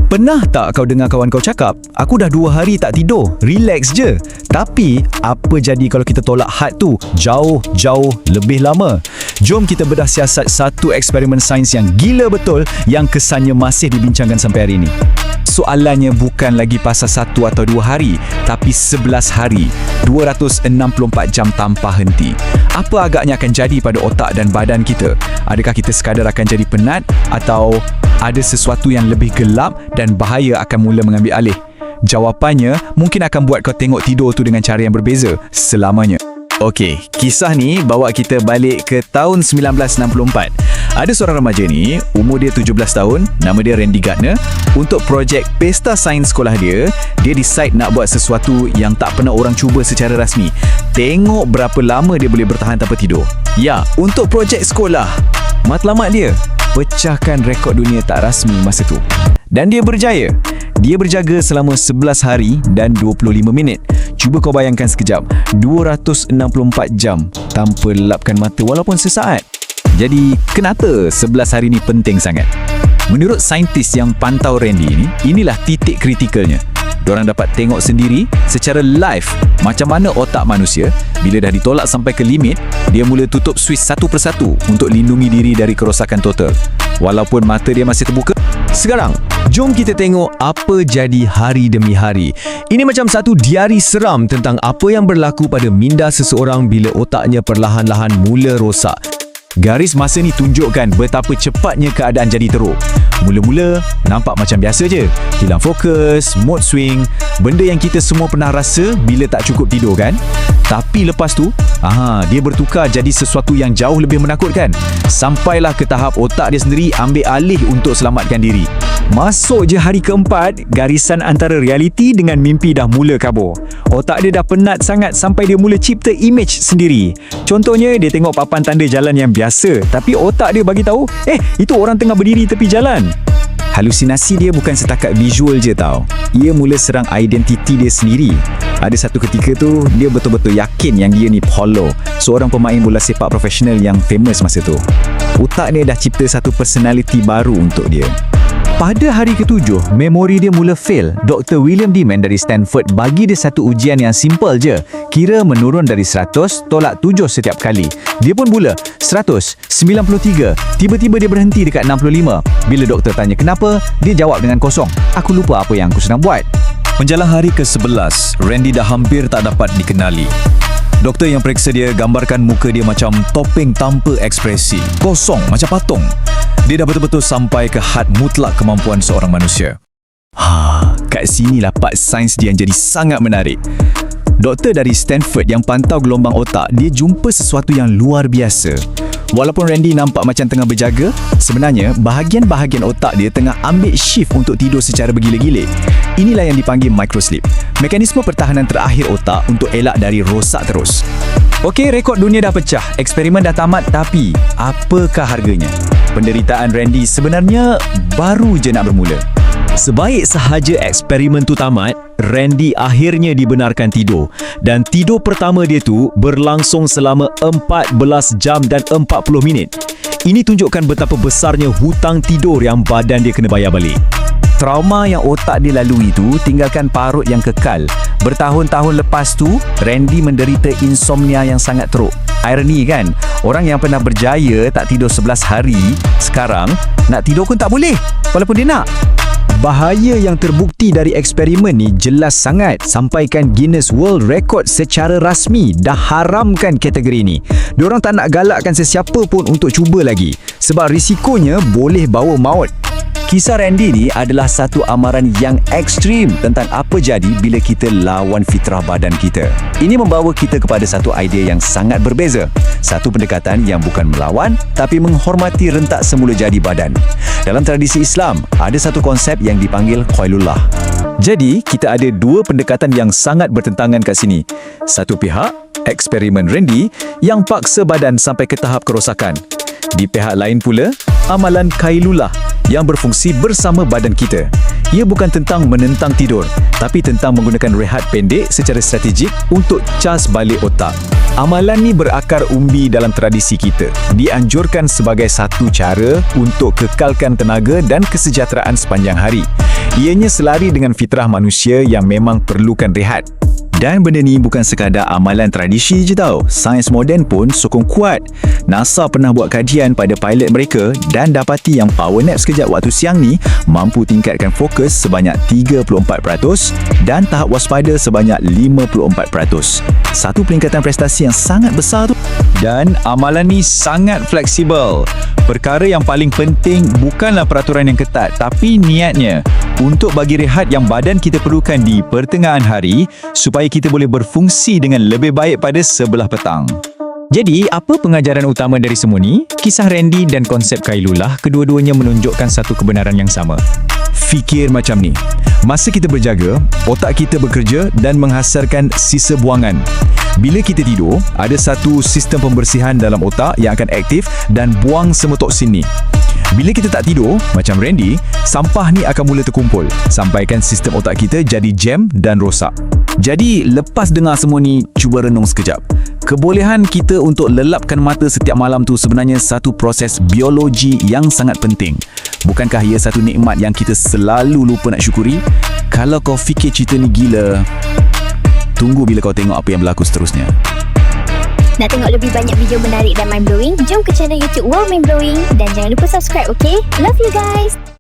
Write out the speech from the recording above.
Pernah tak kau dengar kawan kau cakap, aku dah 2 hari tak tidur, relax je. Tapi, apa jadi kalau kita tolak had tu jauh-jauh lebih lama? Jom kita bedah siasat satu eksperimen sains yang gila betul yang kesannya masih dibincangkan sampai hari ini. Soalannya bukan lagi pasal 1 atau 2 hari, tapi 11 hari, 264 jam tanpa henti. Apa agaknya akan jadi pada otak dan badan kita? Adakah kita sekadar akan jadi penat atau ada sesuatu yang lebih gelap dan bahaya akan mula mengambil alih? Jawapannya mungkin akan buat kau tengok tidur tu dengan cara yang berbeza selamanya. Okey, kisah ni bawa kita balik ke tahun 1964. Ada seorang remaja ni, umur dia 17 tahun, nama dia Randy Gardner. Untuk projek pesta sains sekolah dia, dia decide nak buat sesuatu yang tak pernah orang cuba secara rasmi. Tengok berapa lama dia boleh bertahan tanpa tidur. Ya, untuk projek sekolah. Matlamat dia, pecahkan rekod dunia tak rasmi masa tu. Dan dia berjaya. Dia berjaga selama 11 hari dan 25 minit. Cuba kau bayangkan sekejap, 264 jam tanpa lelapkan mata walaupun sesaat. Jadi, kenapa 11 hari ni penting sangat? Menurut saintis yang pantau Randy ni, inilah titik kritikalnya. Diorang dapat tengok sendiri secara live macam mana otak manusia bila dah ditolak sampai ke limit, dia mula tutup switch satu persatu untuk lindungi diri dari kerosakan total. Walaupun mata dia masih terbuka. Sekarang, jom kita tengok apa jadi hari demi hari. Ini macam satu diari seram tentang apa yang berlaku pada minda seseorang bila otaknya perlahan-lahan mula rosak. Garis masa ni tunjukkan betapa cepatnya keadaan jadi teruk. Mula-mula nampak macam biasa je. Hilang fokus, mood swing, benda yang kita semua pernah rasa bila tak cukup tidur kan? Tapi lepas tu, dia bertukar jadi sesuatu yang jauh lebih menakutkan. Sampailah ke tahap otak dia sendiri ambil alih untuk selamatkan diri. Masuk je hari keempat, garisan antara realiti dengan mimpi dah mula kabur. Otak dia dah penat sangat sampai dia mula cipta image sendiri. Contohnya, dia tengok papan tanda jalan yang biasa, tapi otak dia bagi tahu, itu orang tengah berdiri tepi jalan. Halusinasi dia bukan setakat visual je tau. Ia mula serang identiti dia sendiri. Ada satu ketika tu, dia betul-betul yakin yang dia ni Paulo, seorang pemain bola sepak profesional yang famous masa tu. Otak dia dah cipta satu personality baru untuk dia. Pada hari ke-7, memori dia mula fail. Dr. William Deman dari Stanford bagi dia satu ujian yang simple je. Kira menurun dari 100, tolak 7 setiap kali. Dia pun bula 100, 93. Tiba-tiba dia berhenti dekat 65. Bila doktor tanya kenapa, dia jawab dengan kosong. Aku lupa apa yang aku sedang buat. Menjelang hari ke-11, Randy dah hampir tak dapat dikenali. Doktor yang periksa dia gambarkan muka dia macam topeng tanpa ekspresi. Kosong macam patung. Dia dah betul-betul sampai ke had mutlak kemampuan seorang manusia. Kat sinilah part sains dia yang jadi sangat menarik. Doktor dari Stanford yang pantau gelombang otak, dia jumpa sesuatu yang luar biasa. Walaupun Randy nampak macam tengah berjaga, sebenarnya bahagian-bahagian otak dia tengah ambil shift untuk tidur secara bergila-gila. Inilah yang dipanggil microsleep, mekanisme pertahanan terakhir otak untuk elak dari rosak terus. Okey, rekod dunia dah pecah, eksperimen dah tamat, tapi apakah harganya? Penderitaan Randy sebenarnya baru je nak bermula. Sebaik sahaja eksperimen tu tamat, Randy akhirnya dibenarkan tidur. Dan tidur pertama dia tu berlangsung selama 14 jam dan 40 minit. Ini tunjukkan betapa besarnya hutang tidur yang badan dia kena bayar balik. Trauma yang otak dia lalui tu tinggalkan parut yang kekal. Bertahun-tahun lepas tu, Randy menderita insomnia yang sangat teruk. Ironi kan? Orang yang pernah berjaya tak tidur 11 hari, sekarang nak tidur pun tak boleh, walaupun dia nak. Bahaya yang terbukti dari eksperimen ni jelas sangat. Sampaikan Guinness World Record secara rasmi dah haramkan kategori ni. Diorang tak nak galakkan sesiapa pun untuk cuba lagi, sebab risikonya boleh bawa maut. Kisah Randy ni adalah satu amaran yang ekstrim tentang apa jadi bila kita lawan fitrah badan kita. Ini membawa kita kepada satu idea yang sangat berbeza. Satu pendekatan yang bukan melawan, tapi menghormati rentak semula jadi badan. Dalam tradisi Islam, ada satu konsep yang dipanggil Qailullah. Jadi, kita ada dua pendekatan yang sangat bertentangan kat sini. Satu pihak, eksperimen Randy yang paksa badan sampai ke tahap kerosakan. Di pihak lain pula, amalan Qailullah yang berfungsi bersama badan kita. Ia bukan tentang menentang tidur, tapi tentang menggunakan rehat pendek secara strategik untuk cas balik otak. Amalan ni berakar umbi dalam tradisi kita. Dianjurkan sebagai satu cara untuk kekalkan tenaga dan kesejahteraan sepanjang hari. Ianya selari dengan fitrah manusia yang memang perlukan rehat. Dan benda ni bukan sekadar amalan tradisi je tau. Sains moden pun sokong kuat. NASA pernah buat kajian pada pilot mereka dan dapati yang power nap sekejap waktu siang ni mampu tingkatkan fokus sebanyak 34% dan tahap waspada sebanyak 54%. Satu peningkatan prestasi yang sangat besar tu. Dan amalan ni sangat fleksibel. Perkara yang paling penting bukanlah peraturan yang ketat, tapi niatnya untuk bagi rehat yang badan kita perlukan di pertengahan hari supaya kita boleh berfungsi dengan lebih baik pada sebelah petang. Jadi, apa pengajaran utama dari semua ni? Kisah Randy dan konsep Kailulah kedua-duanya menunjukkan satu kebenaran yang sama. Fikir macam ni. Masa kita berjaga, otak kita bekerja dan menghasilkan sisa buangan. Bila kita tidur, ada satu sistem pembersihan dalam otak yang akan aktif dan buang semua toksin ni. Bila kita tak tidur, macam Randy, sampah ni akan mula terkumpul, sampaikan sistem otak kita jadi jam dan rosak. Jadi, lepas dengar semua ni, cuba renung sekejap. Kebolehan kita untuk lelapkan mata setiap malam tu sebenarnya satu proses biologi yang sangat penting. Bukankah ia satu nikmat yang kita selalu lupa nak syukuri? Kalau kau fikir cerita ni gila, tunggu bila kau tengok apa yang berlaku seterusnya. Nak tengok lebih banyak video menarik dan mind-blowing? Jom ke channel YouTube Wow Mind Blowing dan jangan lupa subscribe, okay? Love you guys!